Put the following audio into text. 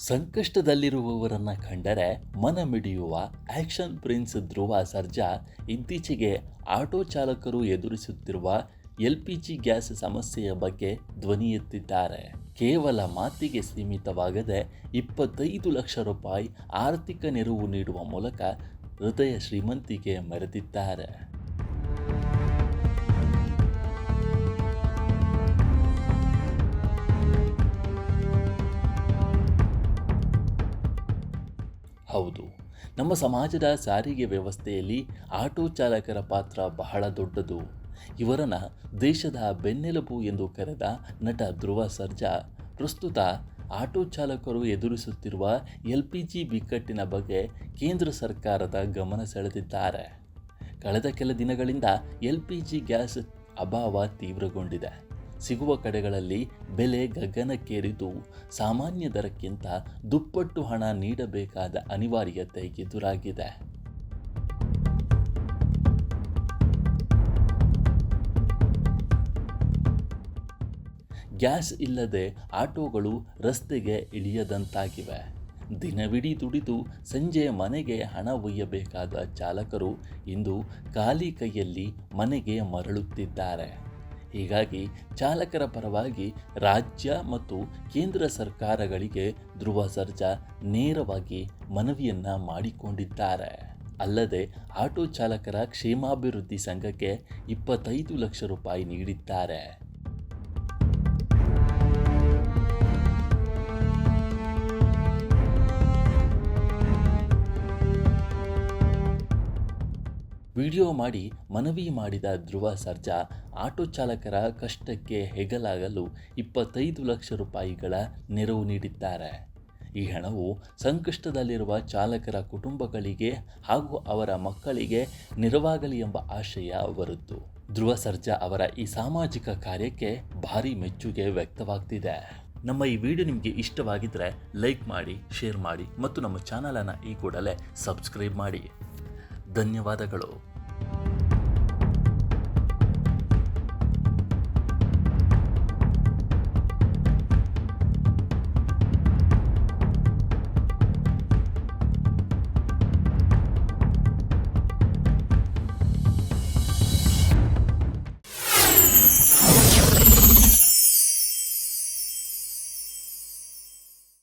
ಸಂಕಷ್ಟದಲ್ಲಿರುವವರನ್ನು ಕಂಡರೆ ಮನ ಮಿಡಿಯುವ action prince Dhruva Sarja ಇತ್ತೀಚೆಗೆ ಆಟೋ ಚಾಲಕರು ಎದುರಿಸುತ್ತಿರುವ LPG ಗ್ಯಾಸ್ ಸಮಸ್ಯೆಯ ಬಗ್ಗೆ ಧ್ವನಿ ಎತ್ತಿದ್ದಾರೆ. ಕೇವಲ ಮಾತಿಗೆ ಸೀಮಿತವಾಗದೆ 25 ಲಕ್ಷ ರೂಪಾಯಿ ಆರ್ಥಿಕ ನೆರವು ನೀಡುವ ಮೂಲಕ ಹೃದಯ ಶ್ರೀಮಂತಿಕೆ ಮೆರೆದಿದ್ದಾರೆ. ಹೌದು, ನಮ್ಮ ಸಮಾಜದ ಸಾರಿಗೆ ವ್ಯವಸ್ಥೆಯಲ್ಲಿ ಆಟೋ ಚಾಲಕರ ಪಾತ್ರ ಬಹಳ ದೊಡ್ಡದು. ಇವರನ್ನು ದೇಶದ ಬೆನ್ನೆಲುಬು ಎಂದು ಕರೆದ ನಟ ಧ್ರುವ ಸರ್ಜಾ ಪ್ರಸ್ತುತ ಆಟೋ ಚಾಲಕರು ಎದುರಿಸುತ್ತಿರುವ LPG ಬಿಕ್ಕಟ್ಟಿನ ಬಗ್ಗೆ ಕೇಂದ್ರ ಸರ್ಕಾರದ ಗಮನ ಸೆಳೆದಿದ್ದಾರೆ. ಕಳೆದ ಕೆಲ ದಿನಗಳಿಂದ LPG ಗ್ಯಾಸ್ ಅಭಾವ ತೀವ್ರಗೊಂಡಿದೆ. ಸಿಗುವ ಕಡೆಗಳಲ್ಲಿ ಬೆಲೆ ಗಗನಕ್ಕೇರಿದ್ದು ಸಾಮಾನ್ಯ ದರಕ್ಕಿಂತ ದುಪ್ಪಟ್ಟು ಹಣ ನೀಡಬೇಕಾದ ಅನಿವಾರ್ಯತೆ ಎದುರಾಗಿದೆ. ಗ್ಯಾಸ್ ಇಲ್ಲದೆ ಆಟೋಗಳು ರಸ್ತೆಗೆ ಇಳಿಯದಂತಾಗಿವೆ. ದಿನವಿಡೀ ದುಡಿದು ಸಂಜೆ ಮನೆಗೆ ಹಣ ಒಯ್ಯಬೇಕಾದ ಚಾಲಕರು ಇಂದು ಖಾಲಿ ಕೈಯಲ್ಲಿ ಮನೆಗೆ ಮರಳುತ್ತಿದ್ದಾರೆ. ಹೀಗಾಗಿ ಚಾಲಕರ ಪರವಾಗಿ ರಾಜ್ಯ ಮತ್ತು ಕೇಂದ್ರ ಸರ್ಕಾರಗಳಿಗೆ ಧ್ರುವ ಸರ್ಜಾ ನೇರವಾಗಿ ಮನವಿಯನ್ನ ಮಾಡಿಕೊಂಡಿದ್ದಾರೆ. ಅಲ್ಲದೆ ಆಟೋ ಚಾಲಕರ ಕ್ಷೇಮಾಭಿವೃದ್ಧಿ ಸಂಘಕ್ಕೆ 25 ಲಕ್ಷ ರೂಪಾಯಿ ನೀಡಿದ್ದಾರೆ. ವಿಡಿಯೋ ಮಾಡಿ ಮನವಿ ಮಾಡಿದ ಧ್ರುವ ಸರ್ಜಾ ಆಟೋ ಚಾಲಕರ ಕಷ್ಟಕ್ಕೆ ಹೆಗಲಾಗಲು 25 ಲಕ್ಷ ರೂಪಾಯಿಗಳ ನೆರವು ನೀಡಿದ್ದಾರೆ. ಈ ಹಣವು ಸಂಕಷ್ಟದಲ್ಲಿರುವ ಚಾಲಕರ ಕುಟುಂಬಗಳಿಗೆ ಹಾಗೂ ಅವರ ಮಕ್ಕಳಿಗೆ ನೆರವಾಗಲಿ ಎಂಬ ಆಶಯ ಅವರದ್ದು. ಧ್ರುವ ಸರ್ಜಾ ಅವರ ಈ ಸಾಮಾಜಿಕ ಕಾರ್ಯಕ್ಕೆ ಭಾರಿ ಮೆಚ್ಚುಗೆ ವ್ಯಕ್ತವಾಗ್ತಿದೆ. ನಮ್ಮ ಈ ವಿಡಿಯೋ ನಿಮಗೆ ಇಷ್ಟವಾಗಿದ್ದರೆ ಲೈಕ್ ಮಾಡಿ, ಶೇರ್ ಮಾಡಿ ಮತ್ತು ನಮ್ಮ ಚಾನಲನ್ನು ಈ ಕೂಡಲೇ ಸಬ್ಸ್ಕ್ರೈಬ್ ಮಾಡಿ. ಧನ್ಯವಾದಗಳು.